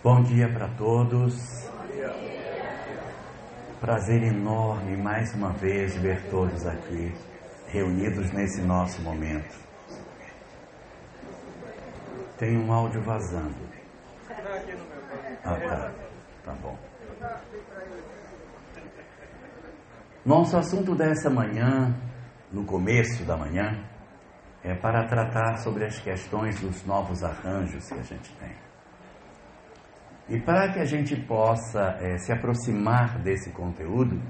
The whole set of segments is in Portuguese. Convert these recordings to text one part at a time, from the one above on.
Bom dia para todos. Prazer enorme mais uma vez ver todos aqui reunidos nesse nosso momento. Tem um áudio vazando. Tá bom. Nosso assunto dessa manhã, no começo da manhã, é para tratar sobre as questões dos novos arranjos que a gente tem. E para que a gente possa se aproximar desse conteúdo,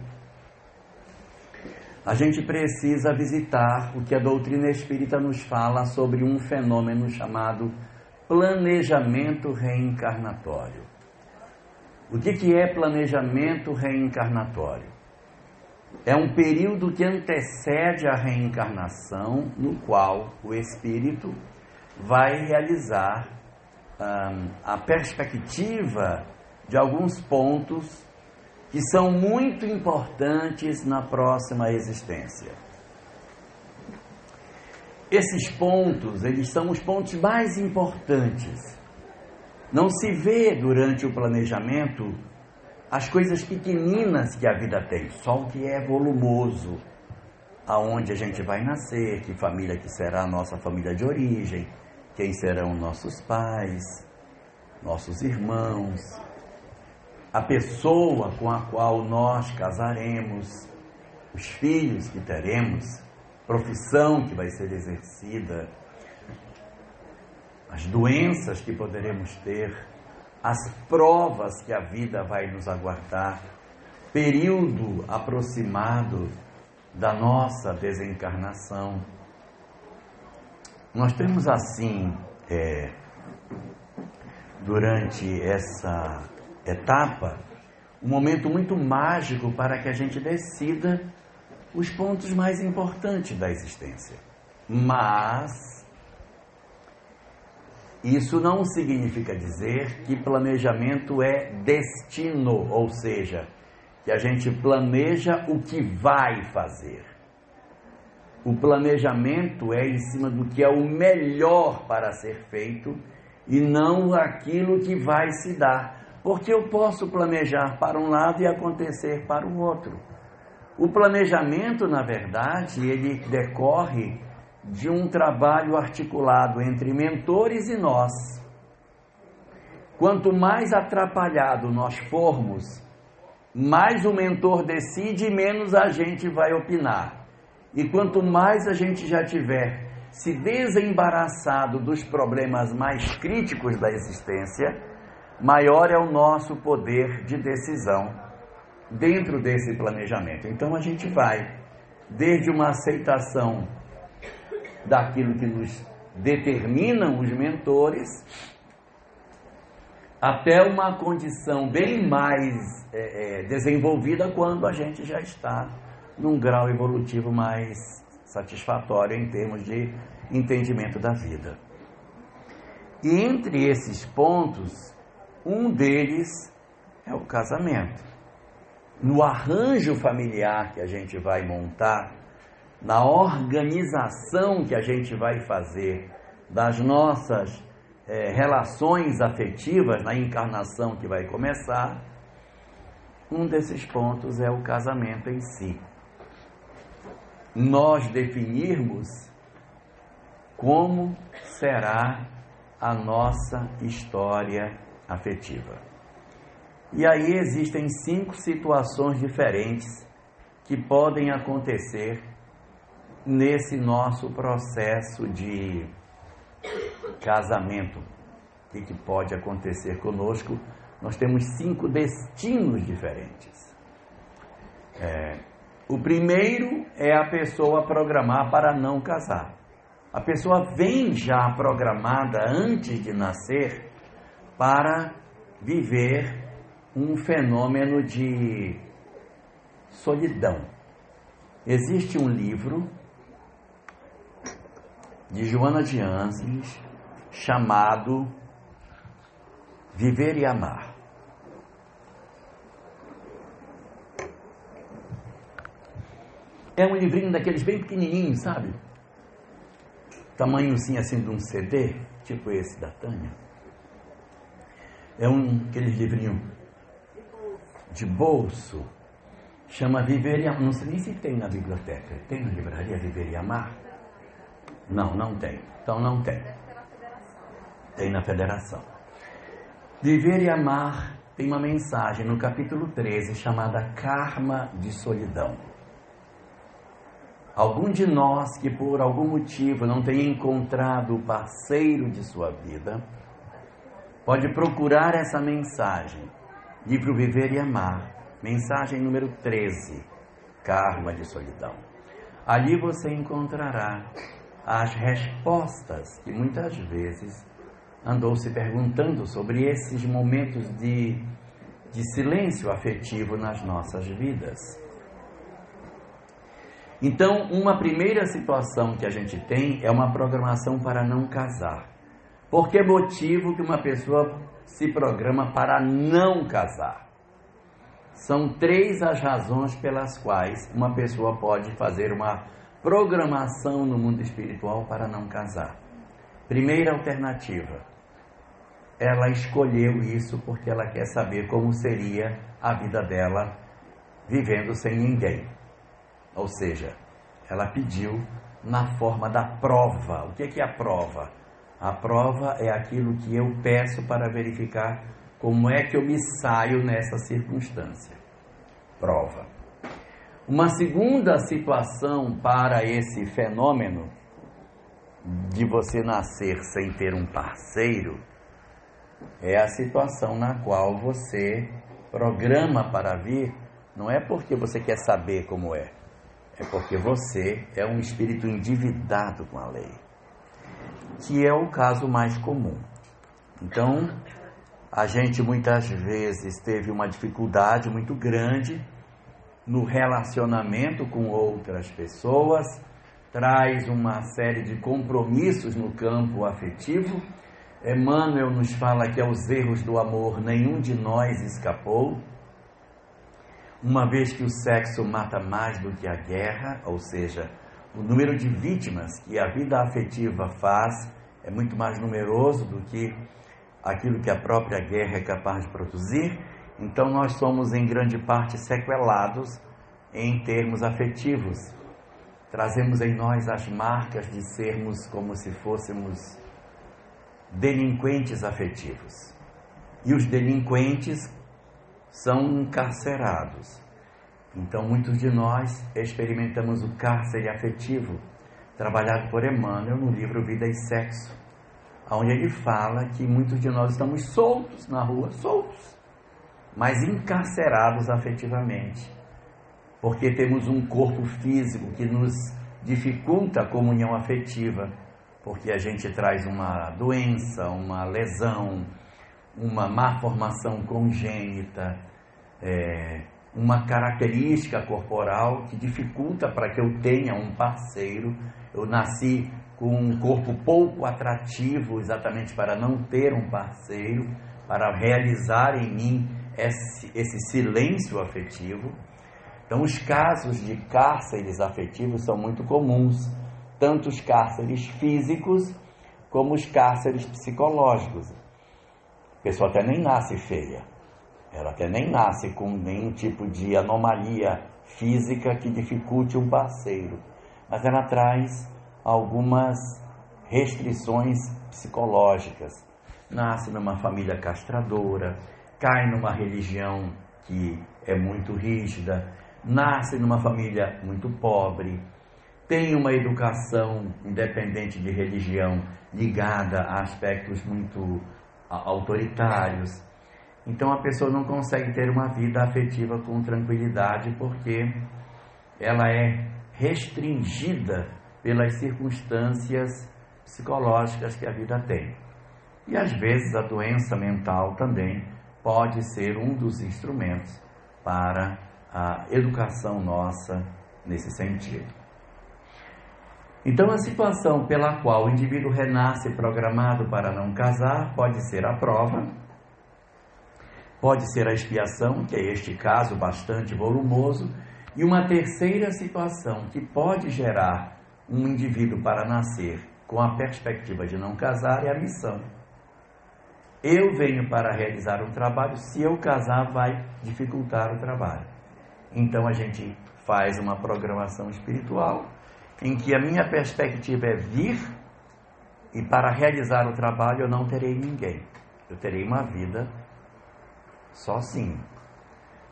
a gente precisa visitar o que a doutrina espírita nos fala sobre um fenômeno chamado planejamento reencarnatório. O que é planejamento reencarnatório? É um período que antecede a reencarnação, no qual o espírito vai realizar a perspectiva de alguns pontos que são muito importantes na próxima existência. Esses pontos, eles são os pontos mais importantes. Não se vê durante o planejamento as coisas pequeninas que a vida tem, só o que é volumoso, aonde a gente vai nascer, que família que será a nossa família de origem, quem serão nossos pais, nossos irmãos, a pessoa com a qual nós casaremos, os filhos que teremos, profissão que vai ser exercida, as doenças que poderemos ter, as provas que a vida vai nos aguardar, período aproximado da nossa desencarnação. Nós temos assim, durante essa etapa, um momento muito mágico para que a gente decida os pontos mais importantes da existência. Mas isso não significa dizer que planejamento é destino, ou seja, que a gente planeja o que vai fazer. O planejamento é em cima do que é o melhor para ser feito e não aquilo que vai se dar. Porque eu posso planejar para um lado e acontecer para o outro. O planejamento, na verdade, ele decorre de um trabalho articulado entre mentores e nós. Quanto mais atrapalhado nós formos, mais o mentor decide e menos a gente vai opinar. E quanto mais a gente já tiver se desembaraçado dos problemas mais críticos da existência, maior é o nosso poder de decisão dentro desse planejamento. Então a gente vai desde uma aceitação daquilo que nos determinam os mentores, até uma condição bem mais desenvolvida quando a gente já está num grau evolutivo mais satisfatório em termos de entendimento da vida. E entre esses pontos, um deles é o casamento. No arranjo familiar que a gente vai montar, na organização que a gente vai fazer das nossas relações afetivas, na encarnação que vai começar, um desses pontos é o casamento em si. Nós definirmos como será a nossa história afetiva. E aí existem 5 situações diferentes que podem acontecer nesse nosso processo de casamento. O que pode acontecer conosco? Nós temos 5 destinos diferentes. O primeiro é a pessoa programar para não casar. A pessoa vem já programada antes de nascer para viver um fenômeno de solidão. Existe um livro de Joana de Ângeles chamado Viver e Amar. É um livrinho daqueles bem pequenininhos, sabe? Tamanhozinho assim de um CD, tipo esse da Tânia. É aquele livrinho de bolso. Chama Viver e Amar. Não sei nem se tem na biblioteca. Tem na livraria Viver e Amar? Não, não tem. Então não tem. Tem na Federação. Viver e Amar tem uma mensagem no capítulo 13 chamada Karma de Solidão. Algum de nós que por algum motivo não tenha encontrado o parceiro de sua vida, pode procurar essa mensagem. Livro Viver e Amar. Mensagem número 13, Karma de Solidão. Ali você encontrará as respostas que muitas vezes andou se perguntando sobre esses momentos de silêncio afetivo nas nossas vidas. Então, uma primeira situação que a gente tem é uma programação para não casar. Por que motivo que uma pessoa se programa para não casar? São 3 as razões pelas quais uma pessoa pode fazer uma programação no mundo espiritual para não casar. Primeira alternativa, ela escolheu isso porque ela quer saber como seria a vida dela vivendo sem ninguém. Ou seja, ela pediu na forma da prova. O que é a prova? A prova é aquilo que eu peço para verificar como é que eu me saio nessa circunstância. Prova. Uma segunda situação para esse fenômeno de você nascer sem ter um parceiro é a situação na qual você programa para vir, não é porque você quer saber como é porque você é um espírito endividado com a lei, que é o caso mais comum. Então, a gente muitas vezes teve uma dificuldade muito grande no relacionamento com outras pessoas, traz uma série de compromissos no campo afetivo. Emmanuel nos fala que aos erros do amor nenhum de nós escapou, uma vez que o sexo mata mais do que a guerra, ou seja, o número de vítimas que a vida afetiva faz é muito mais numeroso do que aquilo que a própria guerra é capaz de produzir. Então nós somos em grande parte sequelados em termos afetivos. Trazemos em nós as marcas de sermos como se fôssemos delinquentes afetivos. E os delinquentes são encarcerados. Então muitos de nós experimentamos o cárcere afetivo, trabalhado por Emmanuel no livro Vida e Sexo, onde ele fala que muitos de nós estamos soltos na rua, soltos, mas encarcerados afetivamente, porque temos um corpo físico que nos dificulta a comunhão afetiva, porque a gente traz uma doença, uma lesão, uma má formação congênita, uma característica corporal que dificulta para que eu tenha um parceiro. Eu nasci com um corpo pouco atrativo exatamente para não ter um parceiro, para realizar em mim esse silêncio afetivo. Então os casos de cárceres afetivos são muito comuns, tanto os cárceres físicos como os cárceres psicológicos. A pessoa até nem nasce feia, ela até nem nasce com nenhum tipo de anomalia física que dificulte um parceiro, mas ela traz algumas restrições psicológicas. Nasce numa família castradora, cai numa religião que é muito rígida, nasce numa família muito pobre, tem uma educação independente de religião ligada a aspectos muito autoritários. Então a pessoa não consegue ter uma vida afetiva com tranquilidade porque ela é restringida pelas circunstâncias psicológicas que a vida tem. E às vezes a doença mental também pode ser um dos instrumentos para a educação nossa nesse sentido. Então a situação pela qual o indivíduo renasce programado para não casar pode ser a prova, pode ser a expiação, que é este caso bastante volumoso, e uma terceira situação que pode gerar um indivíduo para nascer com a perspectiva de não casar é a missão. Eu venho para realizar um trabalho, se eu casar vai dificultar o trabalho. Então a gente faz uma programação espiritual em que a minha perspectiva é vir, e para realizar o trabalho eu não terei ninguém. Eu terei uma vida sozinho.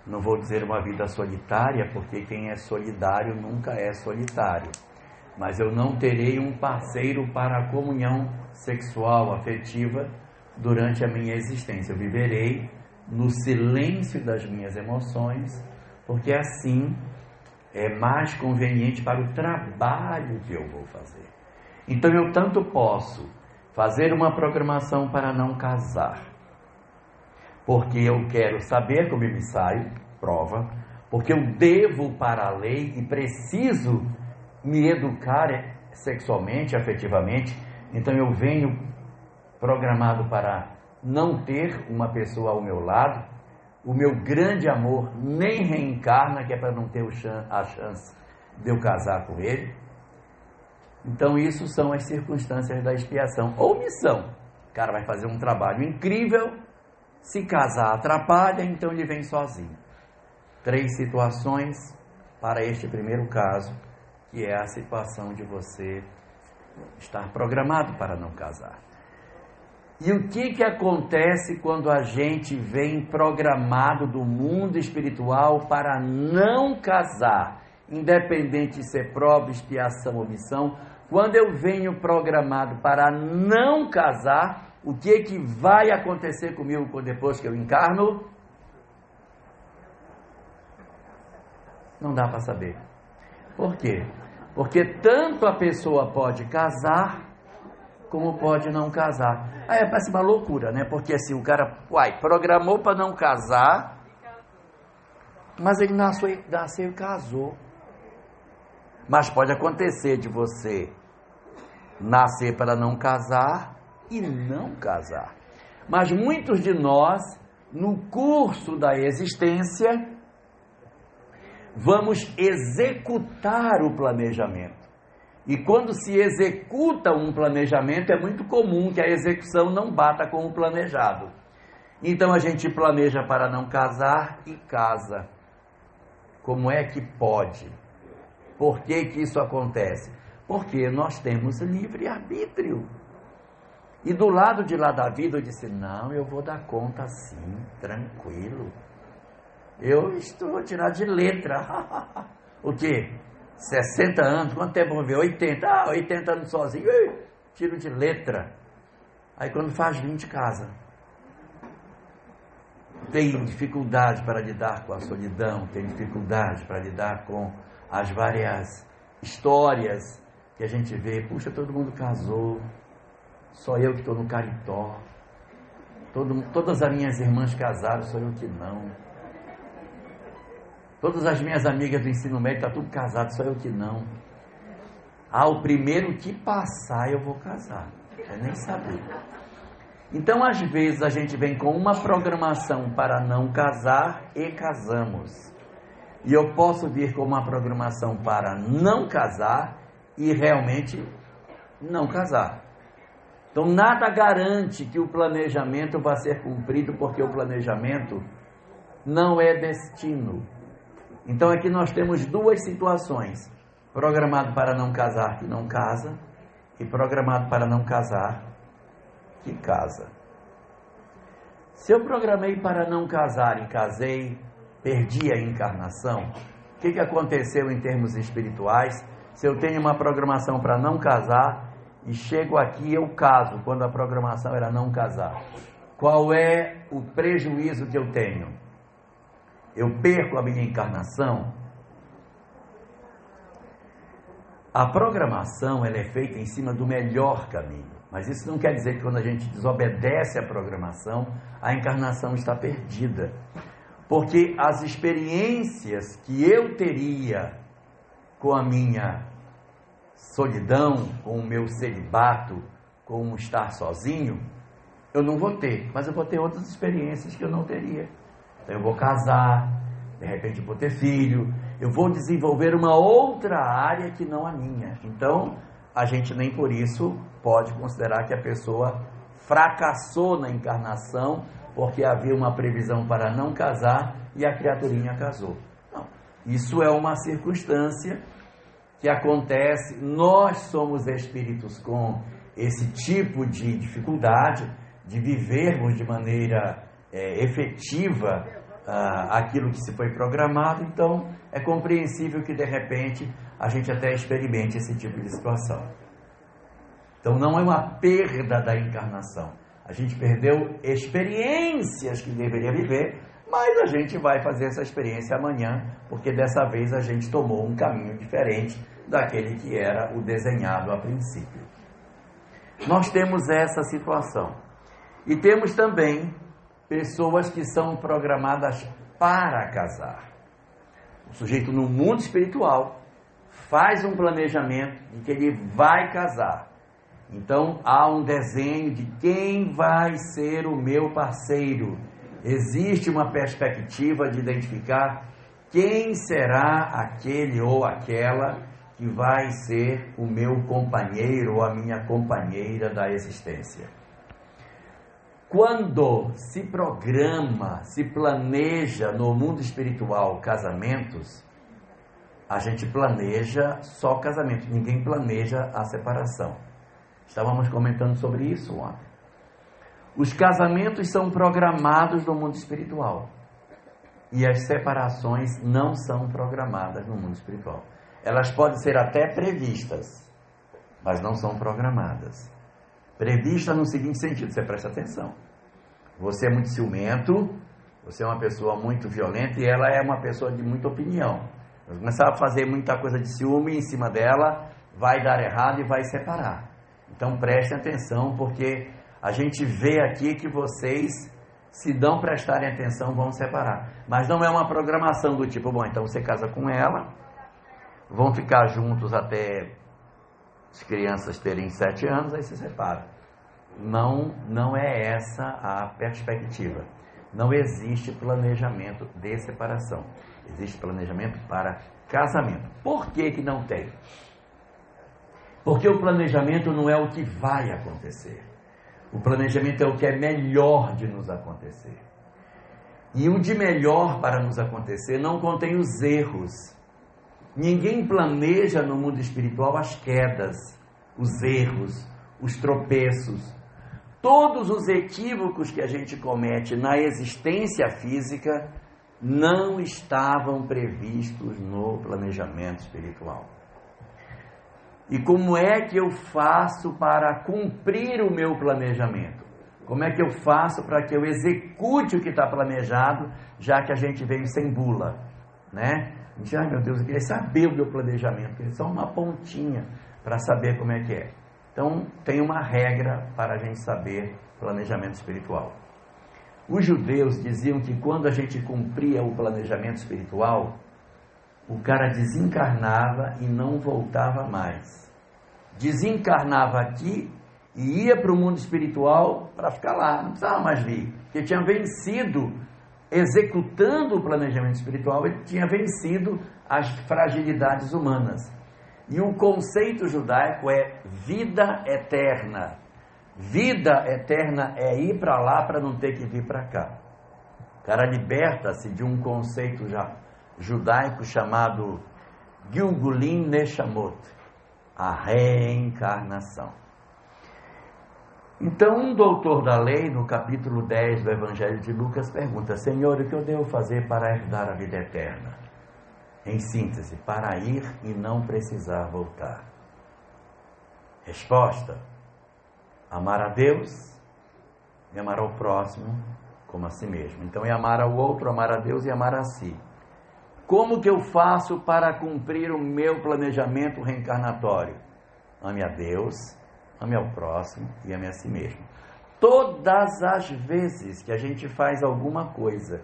Não vou dizer uma vida solitária, porque quem é solidário nunca é solitário. Mas eu não terei um parceiro para a comunhão sexual, afetiva, durante a minha existência. Eu viverei no silêncio das minhas emoções, porque assim é mais conveniente para o trabalho que eu vou fazer. Então eu tanto posso fazer uma programação para não casar, porque eu quero saber como eu me saio, prova, porque eu devo para a lei e preciso me educar sexualmente, afetivamente. Então eu venho programado para não ter uma pessoa ao meu lado. O meu grande amor nem reencarna, que é para não ter a chance de eu casar com ele. Então isso são as circunstâncias da expiação ou missão. O cara vai fazer um trabalho incrível, se casar atrapalha, então ele vem sozinho. 3 situações para este primeiro caso, que é a situação de você estar programado para não casar. E o que acontece quando a gente vem programado do mundo espiritual para não casar? Independente de ser prova, expiação ou missão, quando eu venho programado para não casar, o que vai acontecer comigo depois que eu encarno? Não dá para saber. Por quê? Porque tanto a pessoa pode casar, como pode não casar. Aí parece uma loucura, né? Porque assim, o cara, programou para não casar, mas ele nasceu e casou. Mas pode acontecer de você nascer para não casar e não casar. Mas muitos de nós, no curso da existência, vamos executar o planejamento. E quando se executa um planejamento, é muito comum que a execução não bata com o planejado. Então a gente planeja para não casar e casa. Como é que pode? Por que isso acontece? Porque nós temos livre-arbítrio. E do lado de lá da vida eu disse, não, eu vou dar conta assim, tranquilo. Eu vou tirar de letra. O quê? 60 anos, quanto tempo eu vou ver? 80. 80 anos sozinho, tiro de letra. Aí quando faz 20, casa. Tem dificuldade para lidar com a solidão, tem dificuldade para lidar com as várias histórias que a gente vê. Puxa, todo mundo casou, só eu que estou no caritó. Todas as minhas irmãs casaram, só eu que não. Todas as minhas amigas do ensino médio estão tudo casado, só eu que não. O primeiro que passar eu vou casar. Eu nem sabia. Então, às vezes, a gente vem com uma programação para não casar e casamos. E eu posso vir com uma programação para não casar e realmente não casar. Então, nada garante que o planejamento vá ser cumprido, porque o planejamento não é destino. Então aqui nós temos 2 situações: programado para não casar, que não casa, e programado para não casar, que casa. Se eu programei para não casar e casei, perdi a encarnação. O que aconteceu em termos espirituais? Se eu tenho uma programação para não casar e chego aqui eu caso, quando a programação era não casar, qual é o prejuízo que eu tenho? Eu perco a minha encarnação? A programação ela é feita em cima do melhor caminho, mas isso não quer dizer que quando a gente desobedece a programação, a encarnação está perdida, porque as experiências que eu teria com a minha solidão, com o meu celibato, com o estar sozinho, eu não vou ter, mas eu vou ter outras experiências que eu não teria. Eu vou casar, de repente vou ter filho, eu vou desenvolver uma outra área que não a minha. Então, a gente nem por isso pode considerar que a pessoa fracassou na encarnação porque havia uma previsão para não casar e a criaturinha casou. Não, isso é uma circunstância que acontece. Nós somos espíritos com esse tipo de dificuldade de vivermos de maneira efetiva aquilo que se foi programado. Então é compreensível que de repente a gente até experimente esse tipo de situação. Então não é uma perda da encarnação, a gente perdeu experiências que deveria viver, mas a gente vai fazer essa experiência amanhã, porque dessa vez a gente tomou um caminho diferente daquele que era o desenhado a princípio. Nós temos essa situação. E temos também pessoas que são programadas para casar. O sujeito no mundo espiritual faz um planejamento de que ele vai casar. Então há um desenho de quem vai ser o meu parceiro. Existe uma perspectiva de identificar quem será aquele ou aquela que vai ser o meu companheiro ou a minha companheira da existência. Quando se programa, se planeja no mundo espiritual casamentos, a gente planeja só casamento, ninguém planeja a separação. Estávamos comentando sobre isso ontem. Os casamentos são programados no mundo espiritual e as separações não são programadas no mundo espiritual. Elas podem ser até previstas, mas não são programadas. Prevista no seguinte sentido, você presta atenção. Você é muito ciumento, você é uma pessoa muito violenta e ela é uma pessoa de muita opinião. Você começar a fazer muita coisa de ciúme em cima dela, vai dar errado e vai separar. Então prestem atenção, porque a gente vê aqui que vocês, se não prestarem atenção, vão separar. Mas não é uma programação do tipo, bom, então você casa com ela, vão ficar juntos até as crianças terem 7 anos, aí se separa. Não é essa a perspectiva. Não existe planejamento de separação. Existe planejamento para casamento. Por que que não tem? Porque o planejamento não é o que vai acontecer. O planejamento é o que é melhor de nos acontecer. E o de melhor para nos acontecer não contém os erros. Ninguém planeja no mundo espiritual as quedas, os erros, os tropeços. Todos os equívocos que a gente comete na existência física não estavam previstos no planejamento espiritual. E como é que eu faço para cumprir o meu planejamento? Como é que eu faço para que eu execute o que está planejado, já que a gente veio sem bula, né? A gente, ai meu Deus, eu queria saber o meu planejamento, queria só uma pontinha para saber como é que é. Então, tem uma regra para a gente saber planejamento espiritual. Os judeus diziam que quando a gente cumpria o planejamento espiritual, o cara desencarnava e não voltava mais. Desencarnava aqui e ia para o mundo espiritual para ficar lá, não precisava mais vir. Porque tinha vencido, executando o planejamento espiritual, ele tinha vencido as fragilidades humanas. E o conceito judaico é vida eterna. Vida eterna é ir para lá para não ter que vir para cá. O cara liberta-se de um conceito judaico chamado Gilgulin Neshamot, a reencarnação. Então, um doutor da lei, no capítulo 10 do Evangelho de Lucas, pergunta: Senhor, o que eu devo fazer para herdar a vida eterna? Em síntese, para ir e não precisar voltar. Resposta: amar a Deus e amar ao próximo como a si mesmo. Então é amar ao outro, amar a Deus e amar a si. Como que eu faço para cumprir o meu planejamento reencarnatório? Ame a Deus, ame ao próximo e ame a si mesmo. Todas as vezes que a gente faz alguma coisa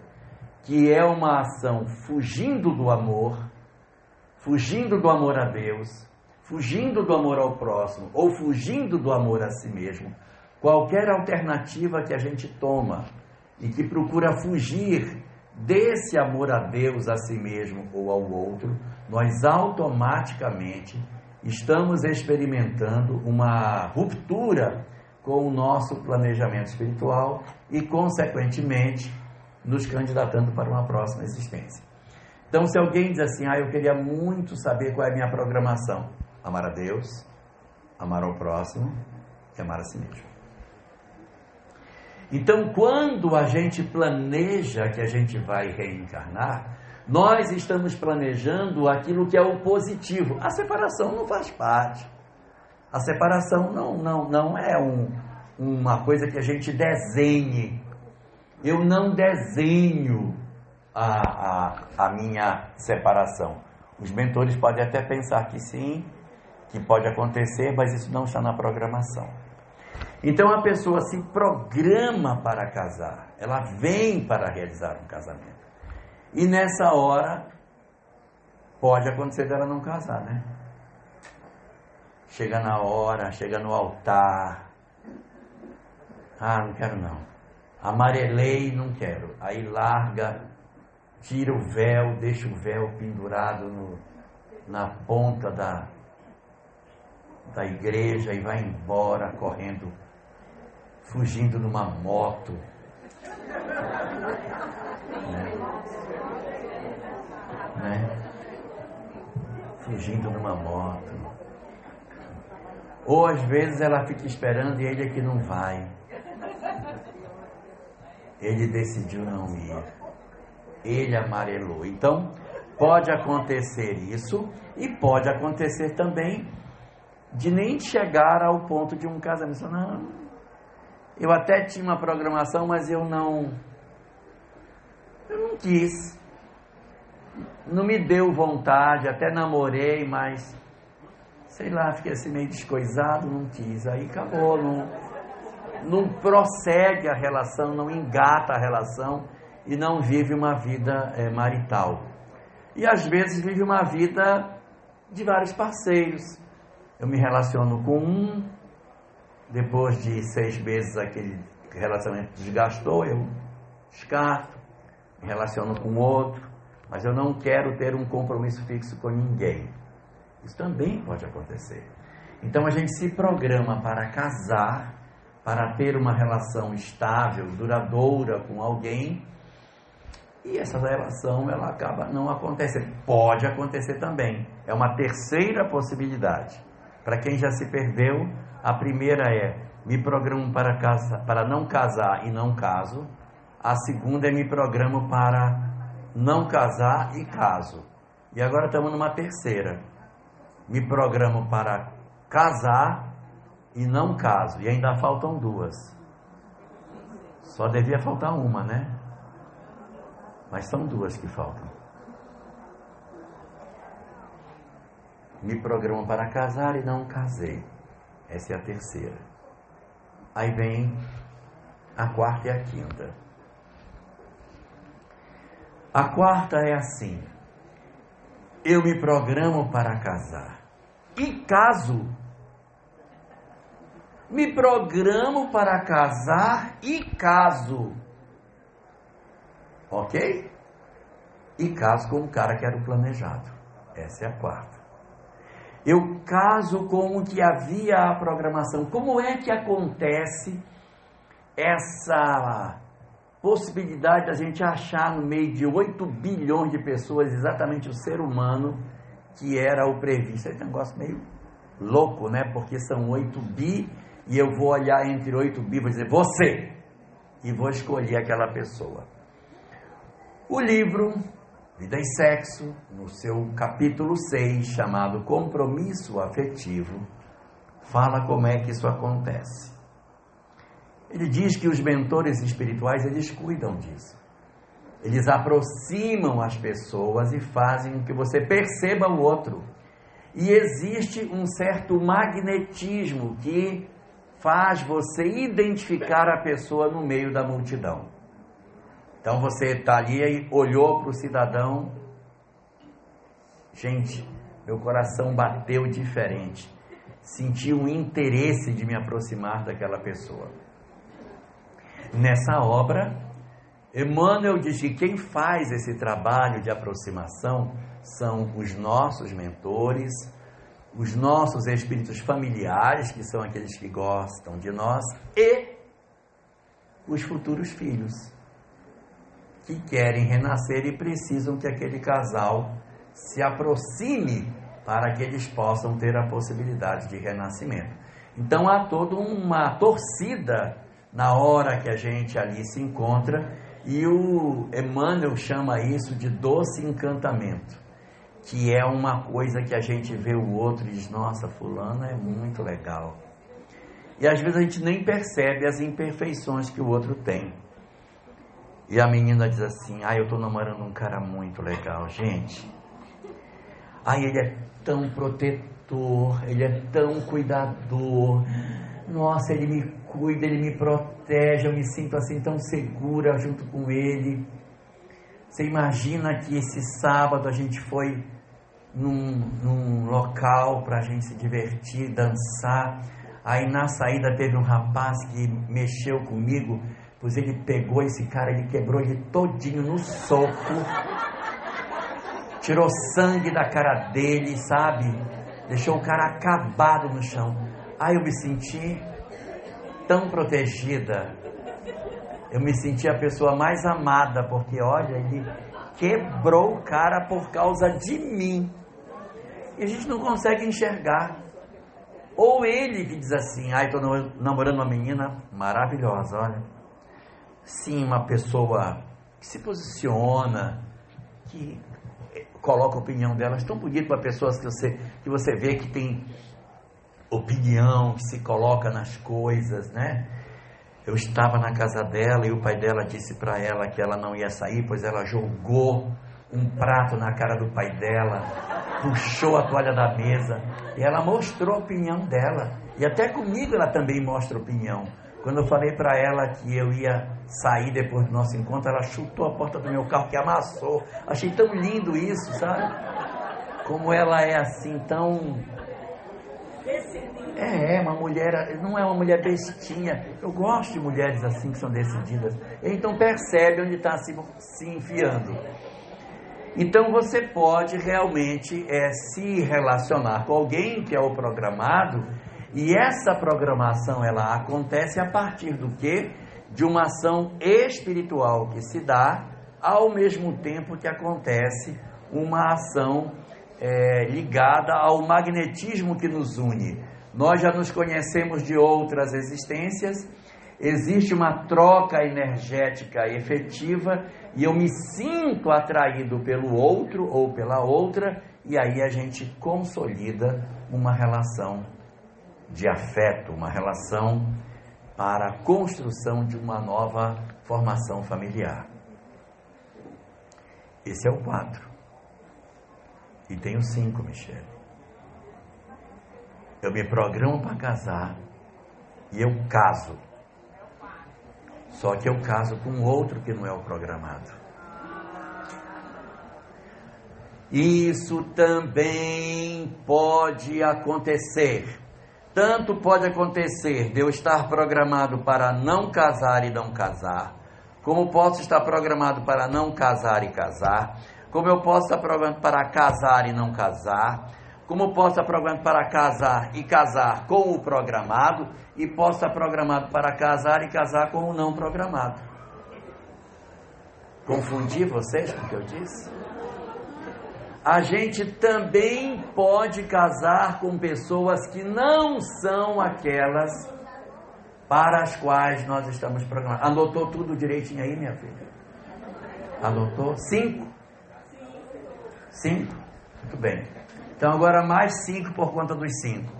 que é uma ação fugindo do amor a Deus, fugindo do amor ao próximo ou fugindo do amor a si mesmo, qualquer alternativa que a gente toma e que procura fugir desse amor a Deus, a si mesmo ou ao outro, nós automaticamente estamos experimentando uma ruptura com o nosso planejamento espiritual e, consequentemente, nos candidatando para uma próxima existência. Então, se alguém diz assim, eu queria muito saber qual é a minha programação, amar a Deus, amar ao próximo e amar a si mesmo. Então, quando a gente planeja que a gente vai reencarnar, nós estamos planejando aquilo que é o positivo. A separação não faz parte. A separação não é uma coisa que a gente desenhe. Eu não desenho a minha separação. Os mentores podem até pensar que sim, que pode acontecer, mas isso não está na programação. Então a pessoa se programa para casar, ela vem para realizar um casamento. E nessa hora, pode acontecer dela não casar, né? Chega na hora, chega no altar. Não quero não. Amarelei, não quero. Aí larga, tira o véu, deixa o véu pendurado na ponta da igreja e vai embora correndo, fugindo numa moto. Né? Fugindo numa moto. Ou às vezes ela fica esperando e ele é que não vai. Ele decidiu não ir. Ele amarelou. Então, pode acontecer isso e pode acontecer também de nem chegar ao ponto de um casamento. Não, eu até tinha uma programação, mas eu não quis. Não me deu vontade, até namorei, mas sei lá, fiquei assim meio descoisado, não quis. Aí acabou, não prossegue a relação, não engata a relação e não vive uma vida marital. E às vezes vive uma vida de vários parceiros. Eu me relaciono com um, depois de 6 meses aquele relacionamento desgastou, eu descarto, me relaciono com outro, mas eu não quero ter um compromisso fixo com ninguém. Isso também pode acontecer. Então a gente se programa para casar, para ter uma relação estável, duradoura com alguém, e essa relação ela acaba não acontecendo. Pode acontecer também. É uma terceira possibilidade. Para quem já se perdeu, a primeira é me programo para não casar e não caso. A segunda é me programo para não casar e caso. E agora estamos numa terceira. Me programo para casar e não caso. E ainda faltam 2. Só devia faltar uma, né? Mas são 2 que faltam. Me programo para casar e não casei. Essa é a terceira. Aí vem a quarta e a quinta. A quarta é assim: eu me programo para casar e caso. Me programo para casar e caso. Ok? E caso com o cara que era o planejado. Essa é a quarta. Eu caso com o que havia a programação. Como é que acontece essa possibilidade da gente achar no meio de 8 bilhões de pessoas exatamente o ser humano que era o previsto? É um negócio meio louco, né? Porque são 8 bi e eu vou olhar entre 8 bi e vou dizer você, e vou escolher aquela pessoa. O livro Vida e Sexo, no seu capítulo 6, chamado Compromisso Afetivo, fala como é que isso acontece. Ele diz que os mentores espirituais, eles cuidam disso. Eles aproximam as pessoas e fazem com que você perceba o outro. E existe um certo magnetismo que faz você identificar a pessoa no meio da multidão. Então você está ali e olhou para o cidadão. Gente, meu coração bateu diferente. Senti um interesse de me aproximar daquela pessoa. Nessa obra, Emmanuel diz que quem faz esse trabalho de aproximação são os nossos mentores os nossos espíritos familiares, que são aqueles que gostam de nós, e os futuros filhos, que querem renascer e precisam que aquele casal se aproxime para que eles possam ter a possibilidade de renascimento. Então há toda uma torcida na hora que a gente ali se encontra, e o Emmanuel chama isso de doce encantamento, que é uma coisa que a gente vê o outro e diz, nossa, fulano é muito legal. E às vezes a gente nem percebe as imperfeições que o outro tem. E a menina diz assim, eu estou namorando um cara muito legal, gente. Ele é tão protetor, ele é tão cuidador. Nossa, ele me cuida, ele me protege, eu me sinto assim tão segura junto com ele. Você imagina que esse sábado a gente foi num local para a gente se divertir, dançar. Aí na saída teve um rapaz que mexeu comigo, pois ele pegou esse cara, ele quebrou ele todinho no soco, tirou sangue da cara dele, sabe? Deixou o cara acabado no chão. Eu me senti tão protegida, eu me senti a pessoa mais amada, porque olha, ele quebrou o cara por causa de mim. E a gente não consegue enxergar. Ou ele que diz assim, estou namorando uma menina maravilhosa, olha. Sim, uma pessoa que se posiciona, que coloca a opinião delas tão bonito para pessoas que você vê que tem opinião, que se coloca nas coisas, né? Eu estava na casa dela e o pai dela disse para ela que ela não ia sair, pois ela jogou um prato na cara do pai dela, puxou a toalha da mesa, e ela mostrou a opinião dela. E até comigo ela também mostra opinião. Quando eu falei para ela que eu ia sair depois do nosso encontro, ela chutou a porta do meu carro, que amassou. Achei tão lindo isso, sabe? Como ela é assim, tão... uma mulher, não é uma mulher bestinha. Eu gosto de mulheres assim, que são decididas. Então percebe onde está se enfiando. Então você pode realmente se relacionar com alguém que é o programado, e essa programação ela acontece a partir do quê? De uma ação espiritual que se dá, ao mesmo tempo que acontece uma ação ligada ao magnetismo que nos une. Nós já nos conhecemos de outras existências, existe uma troca energética efetiva, e eu me sinto atraído pelo outro ou pela outra, e aí a gente consolida uma relação de afeto, uma relação para a construção de uma nova formação familiar. Esse é o 4. E tem o 5, Michele. Eu me programo para casar e eu caso. Só que eu caso com outro que não é o programado. Isso também pode acontecer. Tanto pode acontecer de eu estar programado para não casar e não casar, como posso estar programado para não casar e casar, como eu posso estar programado para casar e não casar, como posso estar programado para casar e casar com o programado, e posso estar programado para casar e casar com o não programado. Confundi vocês com o que eu disse? A gente também pode casar com pessoas que não são aquelas para as quais nós estamos programados. Anotou tudo direitinho aí, minha filha? Anotou? 5? 5? Muito bem. Então agora mais 5 por conta dos 5.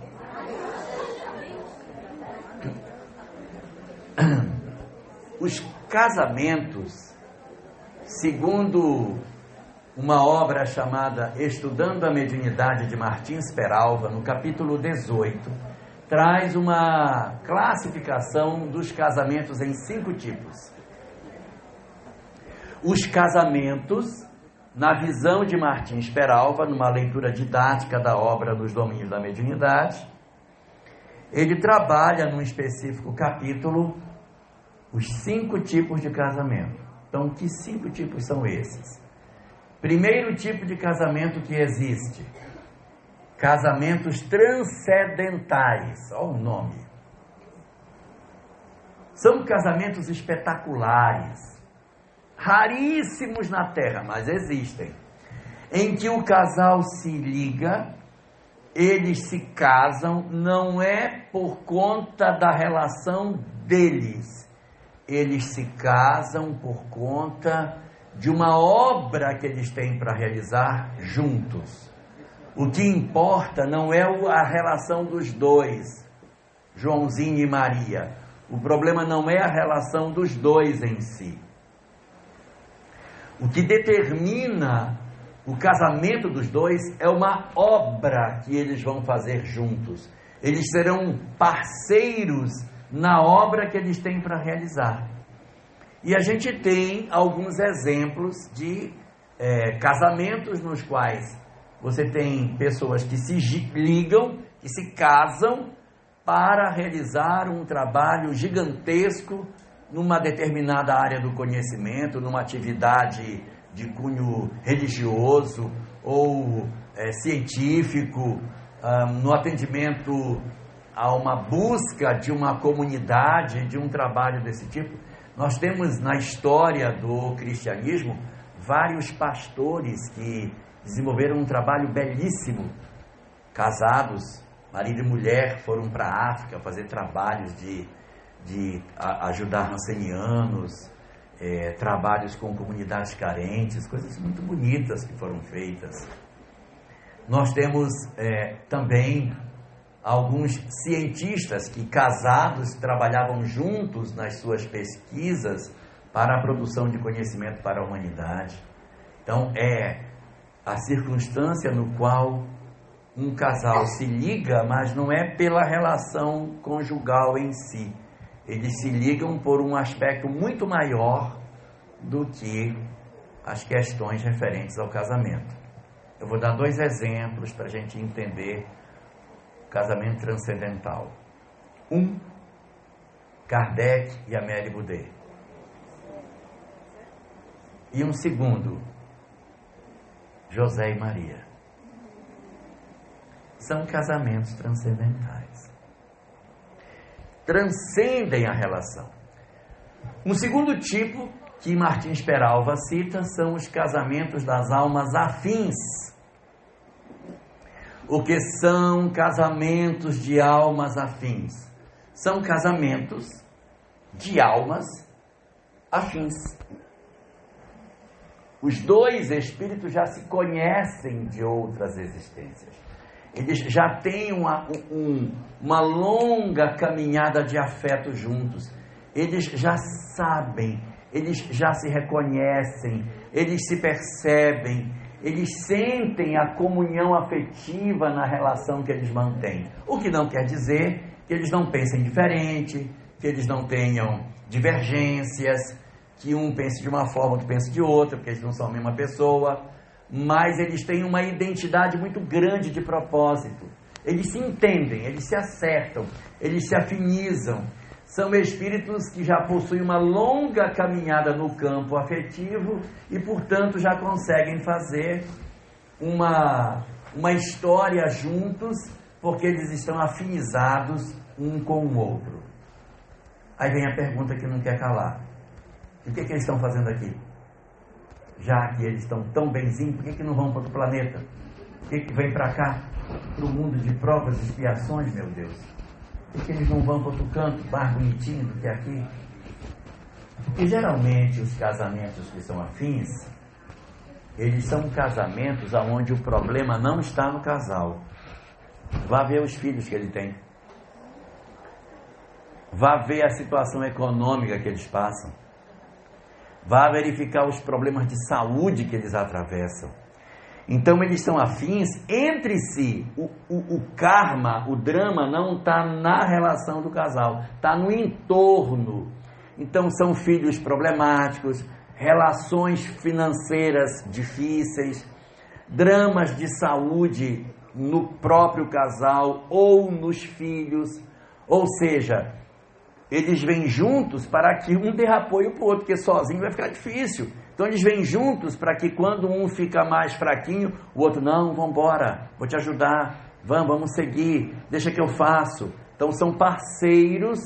Os casamentos, segundo uma obra chamada Estudando a Mediunidade de Martins Peralva, no capítulo 18, traz uma classificação dos casamentos em 5 tipos. Os casamentos, na visão de Martins Peralva, numa leitura didática da obra Nos Domínios da Mediunidade, ele trabalha num específico capítulo os 5 tipos de casamento. Então, que 5 tipos são esses? Primeiro tipo de casamento que existe Casamentos transcendentais, olha o nome. São casamentos espetaculares, raríssimos na Terra, mas existem, em que o casal se liga, eles se casam, não é por conta da relação deles, eles se casam por conta de uma obra que eles têm para realizar juntos. O que importa não é a relação dos dois, Joãozinho e Maria. O problema não é a relação dos dois em si. O que determina o casamento dos dois é uma obra que eles vão fazer juntos. Eles serão parceiros na obra que eles têm para realizar. E a gente tem alguns exemplos de casamentos nos quais você tem pessoas que se ligam, que se casam para realizar um trabalho gigantesco numa determinada área do conhecimento, numa atividade de cunho religioso ou científico, no atendimento a uma busca de uma comunidade, de um trabalho desse tipo. Nós temos na história do cristianismo vários pastores que desenvolveram um trabalho belíssimo, casados, marido e mulher, foram para a África fazer trabalhos de ajudar ancianos, trabalhos com comunidades carentes, coisas muito bonitas que foram feitas. Nós temos também alguns cientistas que, casados, trabalhavam juntos nas suas pesquisas para a produção de conhecimento para a humanidade. Então, a circunstância no qual um casal se liga, mas não é pela relação conjugal em si. Eles se ligam por um aspecto muito maior do que as questões referentes ao casamento. Eu vou dar 2 exemplos para a gente entender o casamento transcendental. Kardec e Amélie Boudet. E um segundo, José e Maria. São casamentos transcendentais. Transcendem a relação. Um segundo tipo que Martins Peralva cita são os casamentos das almas afins. O que são casamentos de almas afins? São casamentos de almas afins. Os dois espíritos já se conhecem de outras existências. Eles já têm uma longa caminhada de afeto juntos. Eles já sabem, eles já se reconhecem, eles se percebem, eles sentem a comunhão afetiva na relação que eles mantêm. O que não quer dizer que eles não pensem diferente, que eles não tenham divergências, que um pense de uma forma, outro pense de outra, porque eles não são a mesma pessoa, mas eles têm uma identidade muito grande de propósito. Eles se entendem, eles se acertam, eles se afinizam. São espíritos que já possuem uma longa caminhada no campo afetivo e, portanto, já conseguem fazer uma história juntos, porque eles estão afinizados um com o outro. Aí vem a pergunta que não quer calar. E o que eles estão fazendo aqui? Já que eles estão tão benzinhos, por que não vão para outro planeta? Por que vem para cá, para o mundo de provas e expiações, meu Deus? Por que eles não vão para outro canto, mais bonitinho do que aqui? Porque geralmente os casamentos que são afins, eles são casamentos onde o problema não está no casal. Vá ver os filhos que ele tem. Vá ver a situação econômica que eles passam. Vá verificar os problemas de saúde que eles atravessam. Então eles são afins entre si. O karma, o drama não está na relação do casal, está no entorno. Então são filhos problemáticos, relações financeiras difíceis, dramas de saúde no próprio casal ou nos filhos. Ou seja, eles vêm juntos para que um dê apoio para o outro, porque sozinho vai ficar difícil. Então eles vêm juntos para que quando um fica mais fraquinho, o outro, não, vamos embora, vou te ajudar, vamos seguir, deixa que eu faço. Então são parceiros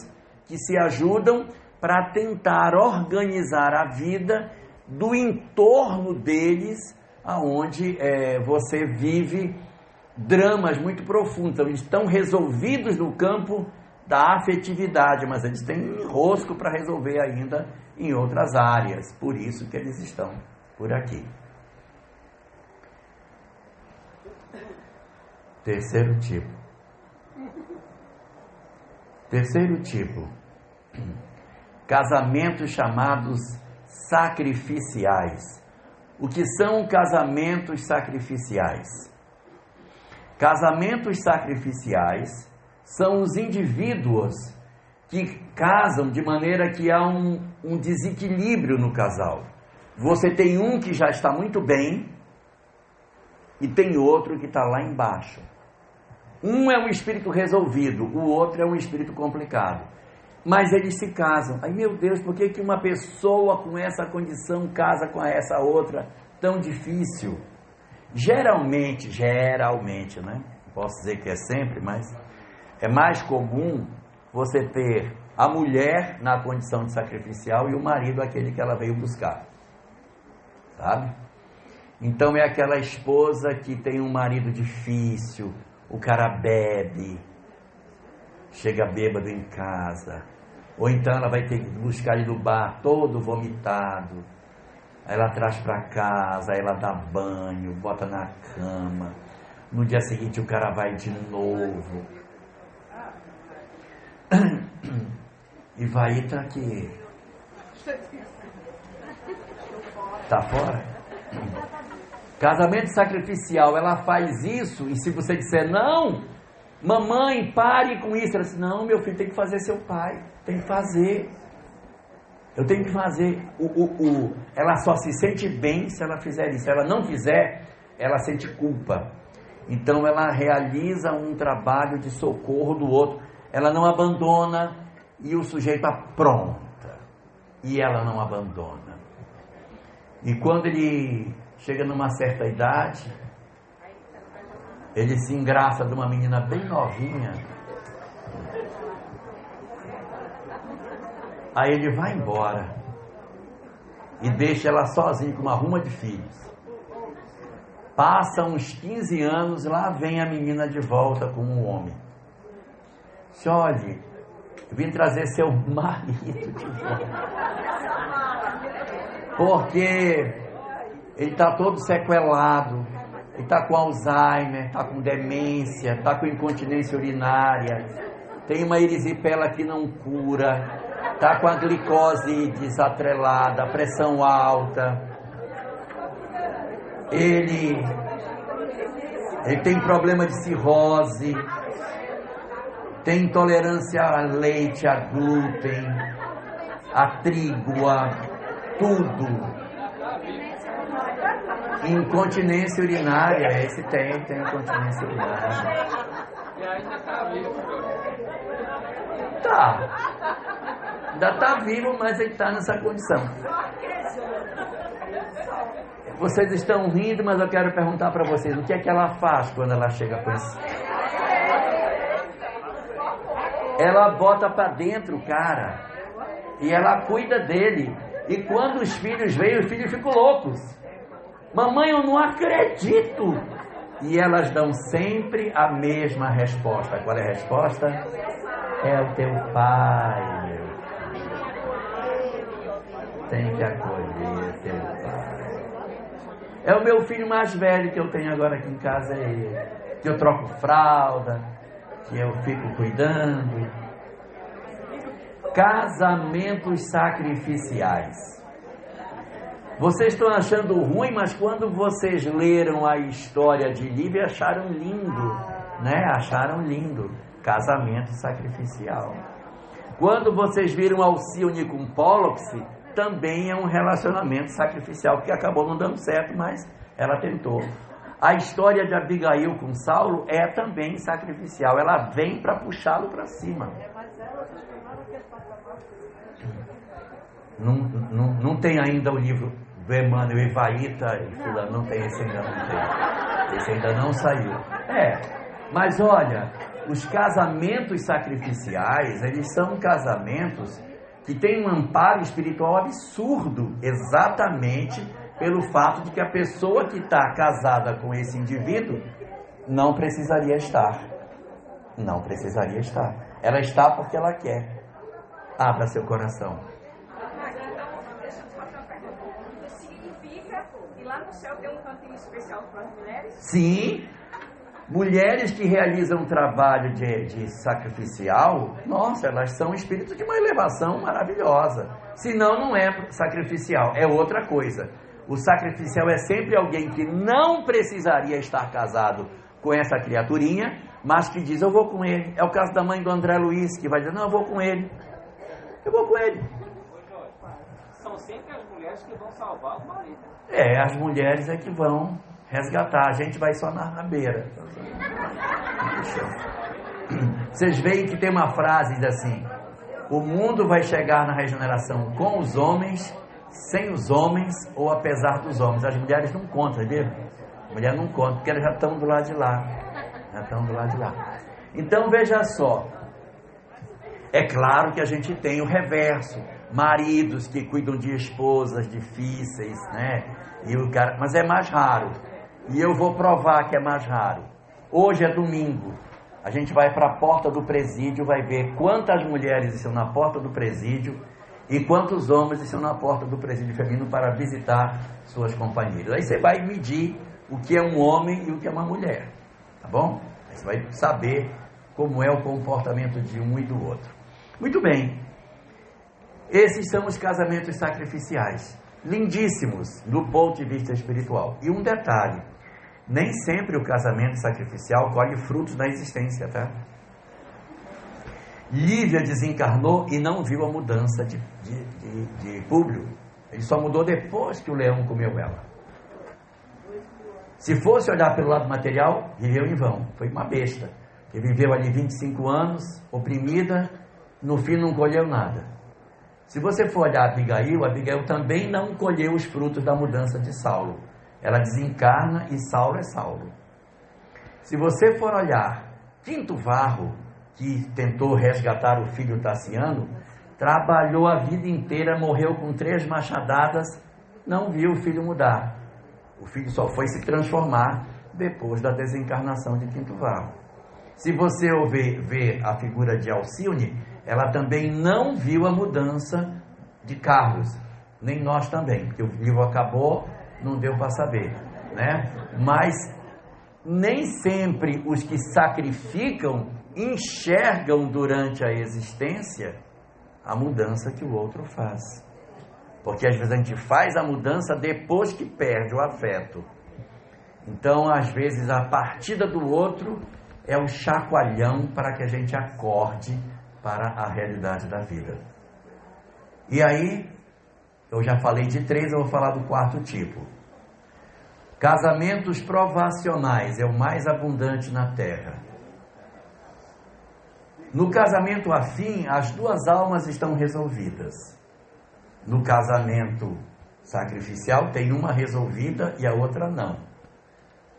que se ajudam para tentar organizar a vida do entorno deles, aonde você vive dramas muito profundos. Então, eles estão resolvidos no campo da afetividade, mas eles têm um enrosco para resolver ainda em outras áreas. Por isso que eles estão por aqui. Terceiro tipo. Casamentos chamados sacrificiais. O que são casamentos sacrificiais? Casamentos sacrificiais são os indivíduos que casam de maneira que há um desequilíbrio no casal. Você tem um que já está muito bem e tem outro que está lá embaixo. Um é um espírito resolvido, o outro é um espírito complicado. Mas eles se casam. Ai, meu Deus, por que uma pessoa com essa condição casa com essa outra? Tão difícil. Geralmente, né? Não posso dizer que é sempre, mas é mais comum você ter a mulher na condição de sacrificial e o marido aquele que ela veio buscar. Sabe? Então é aquela esposa que tem um marido difícil, o cara bebe, chega bêbado em casa, ou então ela vai ter que buscar ele no bar todo vomitado, aí ela traz para casa, aí ela dá banho, bota na cama, no dia seguinte o cara vai de novo, e vai tá aqui, tá fora. Casamento sacrificial, ela faz isso, e se você disser, não, mamãe, pare com isso, ela diz, não, meu filho, tem que fazer seu pai, tem que fazer, eu tenho que fazer, ela só se sente bem se ela fizer isso, se ela não fizer, ela sente culpa, então ela realiza um trabalho de socorro do outro, ela não abandona, e o sujeito apronta, e ela não abandona, e quando ele chega numa certa idade, ele se engraça de uma menina bem novinha, aí ele vai embora e deixa ela sozinha com uma ruma de filhos. Passa uns 15 anos, lá vem a menina de volta com um homem. Diz, olhe, eu vim trazer seu marido de volta, porque ele está todo sequelado, ele está com Alzheimer, está com demência, está com incontinência urinária, tem uma erisipela que não cura, está com a glicose desatrelada, a pressão alta, ele tem problema de cirrose, tem intolerância a leite, a glúten, a trigo, a tudo. Incontinência urinária, esse tem incontinência urinária. E ainda está vivo. Ainda está vivo, mas ele está nessa condição. Vocês estão rindo, mas eu quero perguntar para vocês, o que é que ela faz quando ela chega com isso? Ela bota para dentro o cara, e ela cuida dele, e quando os filhos veem, os filhos ficam loucos. Mamãe, eu não acredito. E elas dão sempre a mesma resposta. Qual é a resposta? É o teu pai, meu filho. Tem que acolher teu pai. É o meu filho mais velho que eu tenho agora aqui em casa, é ele. Que eu troco fralda, que eu fico cuidando. Casamentos sacrificiais. Vocês estão achando ruim, mas quando vocês leram a história de Lívia, acharam lindo, né? Acharam lindo. Casamento sacrificial. Quando vocês viram Alcione com Pólux, também é um relacionamento sacrificial, que acabou não dando certo, mas ela tentou. A história de Abigail com Saulo é também sacrificial. Ela vem para puxá-lo para cima. Não tem ainda o livro do Emmanuel Evaíta e fulano, não tem, esse ainda não tem. Esse ainda não saiu. Mas olha, os casamentos sacrificiais, eles são casamentos que têm um amparo espiritual absurdo, exatamente pelo fato de que a pessoa que está casada com esse indivíduo não precisaria estar. Não precisaria estar. Ela está porque ela quer. Abra seu coração. Mas então, deixa eu te fazer uma pergunta. Significa que lá no céu tem um cantinho especial para as mulheres? Sim. Mulheres que realizam trabalho de sacrificial, nossa, elas são espíritos de uma elevação maravilhosa. Senão não é sacrificial, é outra coisa. O sacrificial é sempre alguém que não precisaria estar casado com essa criaturinha, mas que diz, eu vou com ele. É o caso da mãe do André Luiz, que vai dizer, não, eu vou com ele. Eu vou com ele. São sempre as mulheres que vão salvar o marido. É, as mulheres é que vão resgatar. A gente vai só na beira. Vocês veem que tem uma frase assim, o mundo vai chegar na regeneração com os homens, sem os homens ou apesar dos homens. As mulheres não contam, viu? A mulher não conta, porque elas já estão do lado de lá. Já estão do lado de lá. Então veja só, é claro que a gente tem o reverso, maridos que cuidam de esposas difíceis, né? E o cara, mas é mais raro. E eu vou provar que é mais raro. Hoje é domingo. A gente vai para a porta do presídio, vai ver quantas mulheres estão na porta do presídio e quantos homens estão na porta do presídio feminino para visitar suas companheiras. Aí você vai medir o que é um homem e o que é uma mulher, tá bom? Aí você vai saber como é o comportamento de um e do outro. Muito bem. Esses são os casamentos sacrificiais. Lindíssimos do ponto de vista espiritual. E um detalhe, nem sempre o casamento sacrificial colhe frutos da existência, tá? Lívia desencarnou e não viu a mudança de Públio. Ele só mudou depois que o leão comeu ela. Se fosse olhar pelo lado material, viveu em vão. Foi uma besta. Ele viveu ali 25 anos, oprimida, no fim não colheu nada. Se você for olhar Abigail também não colheu os frutos da mudança de Saulo. Ela desencarna e Saulo é Saulo. Se você for olhar Quinto Varro, que tentou resgatar o filho Tassiano, trabalhou a vida inteira, morreu com 3 machadadas, não viu o filho mudar. O filho só foi se transformar depois da desencarnação de Quinto Varro. Se você ver a figura de Alcione, ela também não viu a mudança de Carlos, nem nós também, porque o livro acabou, não deu para saber, né? Mas nem sempre os que sacrificam enxergam durante a existência a mudança que o outro faz. Porque às vezes a gente faz a mudança depois que perde o afeto. Então, às vezes, a partida do outro é o chacoalhão para que a gente acorde para a realidade da vida. E aí, eu já falei de 3, eu vou falar do 4º tipo. Casamentos provacionais é o mais abundante na Terra. No casamento afim, as 2 almas estão resolvidas. No casamento sacrificial, tem uma resolvida e a outra não.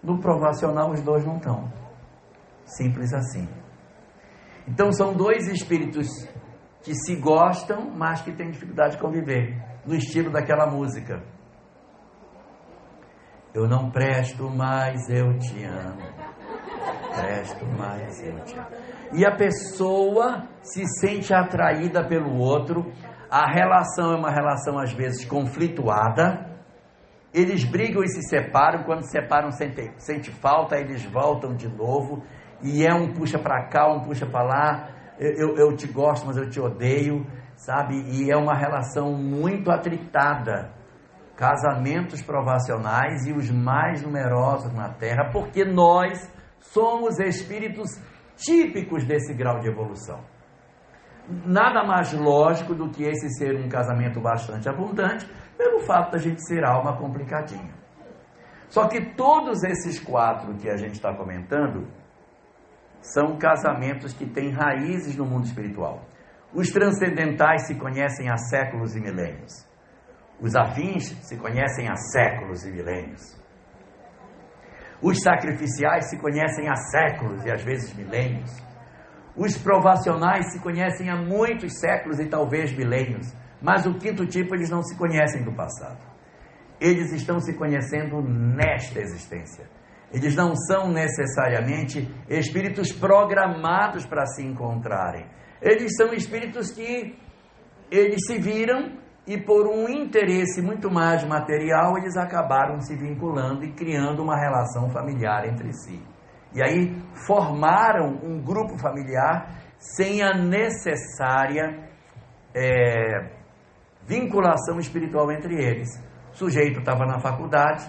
No provacional, os 2 não estão. Simples assim. Então, são 2 espíritos que se gostam, mas que têm dificuldade de conviver. No estilo daquela música. Eu não presto, mas eu te amo. Presto, mas eu te amo. E a pessoa se sente atraída pelo outro. A relação é uma relação, às vezes, conflituada. Eles brigam e se separam. Quando se separam, sente falta, eles voltam de novo. E é um puxa para cá, um puxa para lá. Eu te gosto, mas eu te odeio, sabe? E é uma relação muito atritada. Casamentos provacionais e os mais numerosos na Terra, porque nós somos espíritos típicos desse grau de evolução. Nada mais lógico do que esse ser um casamento bastante abundante, pelo fato da gente ser alma complicadinha. Só que todos esses 4 que a gente está comentando são casamentos que têm raízes no mundo espiritual. Os transcendentais se conhecem há séculos e milênios. Os afins se conhecem há séculos e milênios. Os sacrificiais se conhecem há séculos e às vezes milênios. Os provacionais se conhecem há muitos séculos e talvez milênios. Mas o quinto tipo, eles não se conhecem do passado. Eles estão se conhecendo nesta existência. Eles não são necessariamente espíritos programados para se encontrarem. Eles são espíritos que eles se viram e por um interesse muito mais material, eles acabaram se vinculando e criando uma relação familiar entre si. E aí formaram um grupo familiar sem a necessária vinculação espiritual entre eles. O sujeito estava na faculdade,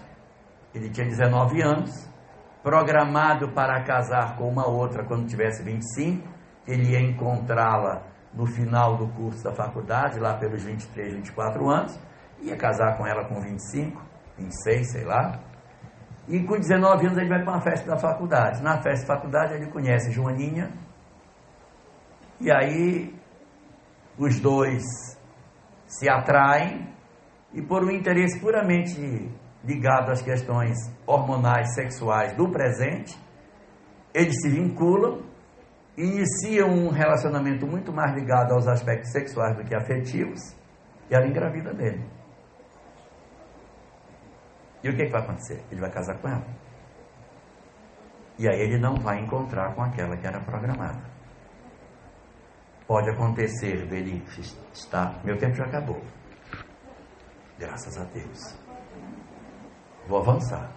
ele tinha 19 anos, programado para casar com uma outra quando tivesse 25, ele ia encontrá-la no final do curso da faculdade, lá pelos 23, 24 anos, ia casar com ela com 25, 26, sei lá, e com 19 anos ele vai para uma festa da faculdade. Na festa da faculdade ele conhece Joaninha, e aí os dois se atraem, e por um interesse puramente ligado às questões hormonais, sexuais do presente, eles se vinculam, iniciam um relacionamento muito mais ligado aos aspectos sexuais do que afetivos, e ela engravida dele. E o que vai acontecer? Ele vai casar com ela. E aí ele não vai encontrar com aquela que era programada. Pode acontecer dele estar... Meu tempo já acabou. Graças a Deus. Vou avançar.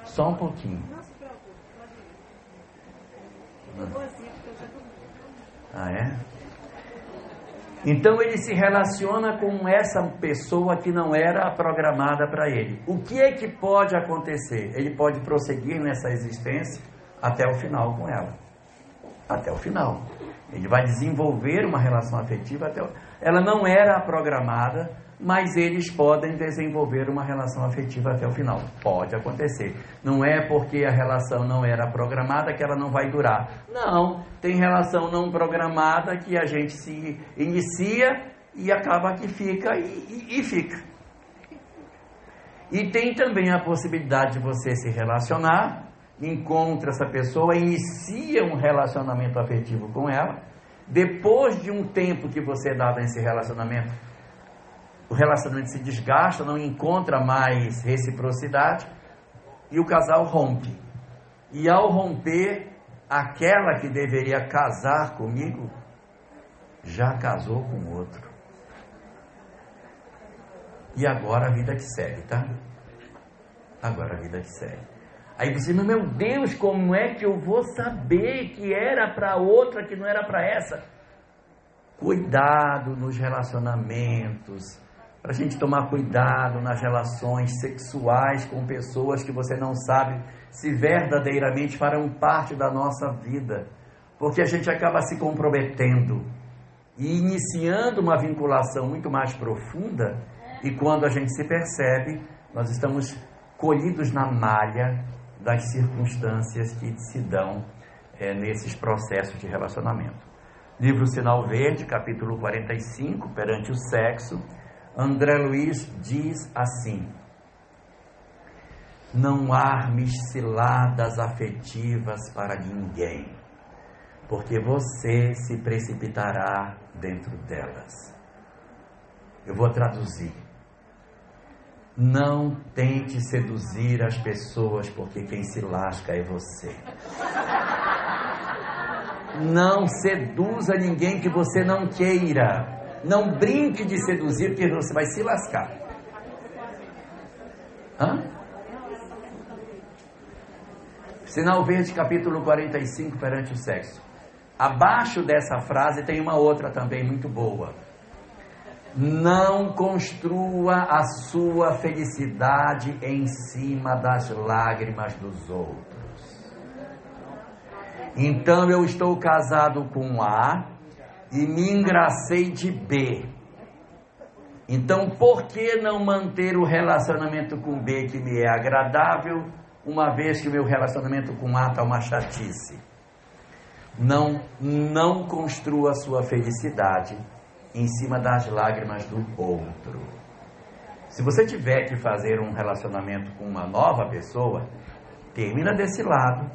Só um pouquinho. Ah, é? Então ele se relaciona com essa pessoa que não era programada para ele. O que é que pode acontecer? Ele pode prosseguir nessa existência até o final com ela. Até o final. Ele vai desenvolver uma relação afetiva até o... Ela não era programada, mas eles podem desenvolver uma relação afetiva até o final. Pode acontecer. Não é porque a relação não era programada que ela não vai durar. Não, tem relação não programada que a gente se inicia e acaba que fica e fica. E tem também a possibilidade de você se relacionar, encontra essa pessoa, inicia um relacionamento afetivo com ela. Depois de um tempo que você dá nesse relacionamento, o relacionamento se desgasta, não encontra mais reciprocidade e o casal rompe. E ao romper, aquela que deveria casar comigo já casou com outro. E agora a vida que segue, tá? Agora a vida que segue. Aí você diz, meu Deus, como é que eu vou saber que era para outra, que não era para essa? Cuidado nos relacionamentos, para a gente tomar cuidado nas relações sexuais com pessoas que você não sabe se verdadeiramente farão parte da nossa vida, porque a gente acaba se comprometendo e iniciando uma vinculação muito mais profunda, e quando a gente se percebe, nós estamos colhidos na malha das circunstâncias que se dão nesses processos de relacionamento. Livro Sinal Verde, capítulo 45, Perante o Sexo, André Luiz diz assim: não armes ciladas afetivas para ninguém, porque você se precipitará dentro delas. Eu vou traduzir. Não tente seduzir as pessoas, porque quem se lasca é você. Não seduza ninguém que você não queira. Não brinque de seduzir, porque você vai se lascar. Sinal Verde, capítulo 45, Perante o Sexo. Abaixo dessa frase tem uma outra também muito boa. Não construa a sua felicidade em cima das lágrimas dos outros. Então eu estou casado com A e me engracei de B. Então por que não manter o relacionamento com B, que me é agradável, uma vez que o meu relacionamento com A está uma chatice? Não construa a sua felicidade em cima das lágrimas do outro. Se você tiver que fazer um relacionamento com uma nova pessoa, termina desse lado,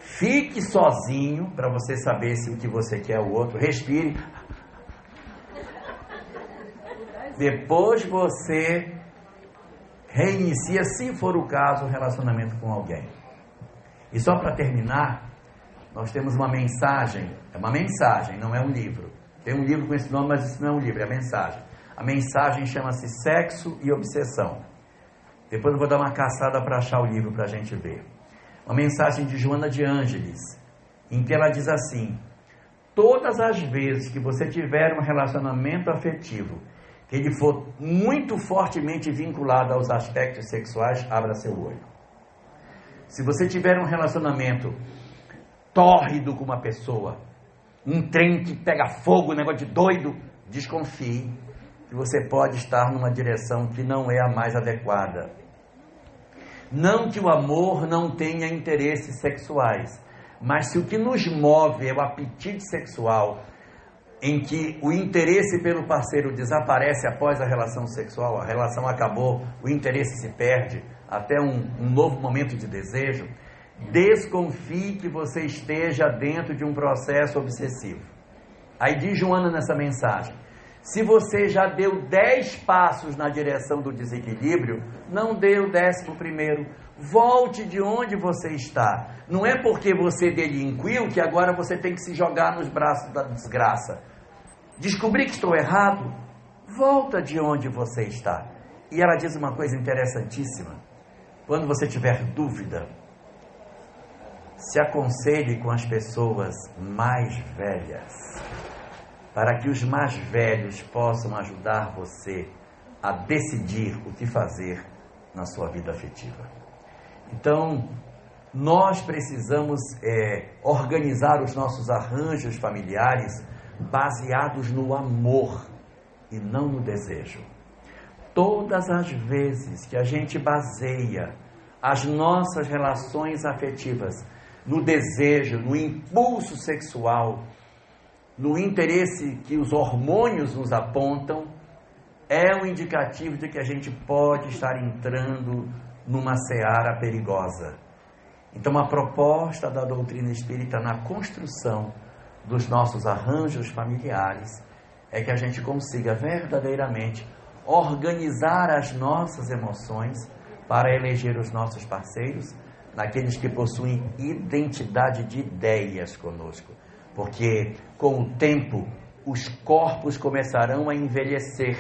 fique sozinho para você saber se o que você quer é o outro, respire. Depois você reinicia, se for o caso, o relacionamento com alguém. E só para terminar, nós temos uma mensagem, é uma mensagem, não é um livro. Tem um livro com esse nome, mas isso não é um livro, é a mensagem. A mensagem chama-se Sexo e Obsessão. Depois eu vou dar uma caçada para achar o livro para a gente ver. Uma mensagem de Joana de Ângeles, em que ela diz assim: todas as vezes que você tiver um relacionamento afetivo, que ele for muito fortemente vinculado aos aspectos sexuais, abra seu olho. Se você tiver um relacionamento tórrido com uma pessoa, um trem que pega fogo, um negócio de doido, desconfie que você pode estar numa direção que não é a mais adequada. Não que o amor não tenha interesses sexuais, mas se o que nos move é o apetite sexual, em que o interesse pelo parceiro desaparece após a relação sexual, a relação acabou, o interesse se perde, até um novo momento de desejo, desconfie que você esteja dentro de um processo obsessivo. Aí diz Joana nessa mensagem: se você já deu 10 passos na direção do desequilíbrio, não dê o 11º. Volte de onde você está. Não é porque você delinquiu que agora você tem que se jogar nos braços da desgraça. Descobri que estou errado, volta de onde você está. E ela diz uma coisa interessantíssima: quando você tiver dúvida, se aconselhe com as pessoas mais velhas, para que os mais velhos possam ajudar você a decidir o que fazer na sua vida afetiva. Então, nós precisamos organizar os nossos arranjos familiares baseados no amor e não no desejo. Todas as vezes que a gente baseia as nossas relações afetivas no desejo, no impulso sexual, no interesse que os hormônios nos apontam, é um indicativo de que a gente pode estar entrando numa seara perigosa. Então, a proposta da doutrina espírita na construção dos nossos arranjos familiares é que a gente consiga verdadeiramente organizar as nossas emoções para eleger os nossos parceiros, naqueles que possuem identidade de ideias conosco. Porque, com o tempo, os corpos começarão a envelhecer.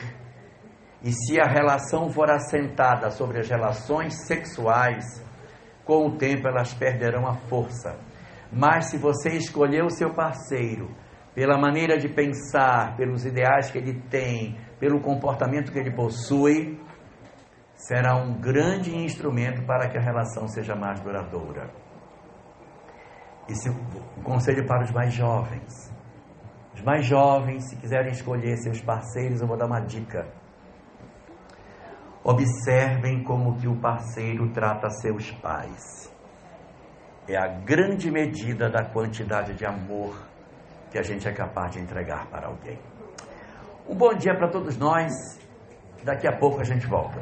E se a relação for assentada sobre as relações sexuais, com o tempo elas perderão a força. Mas se você escolher o seu parceiro pela maneira de pensar, pelos ideais que ele tem, pelo comportamento que ele possui, será um grande instrumento para que a relação seja mais duradoura. E um conselho para os mais jovens. Os mais jovens, se quiserem escolher seus parceiros, eu vou dar uma dica. Observem como que o parceiro trata seus pais. É a grande medida da quantidade de amor que a gente é capaz de entregar para alguém. Um bom dia para todos nós. Daqui a pouco a gente volta.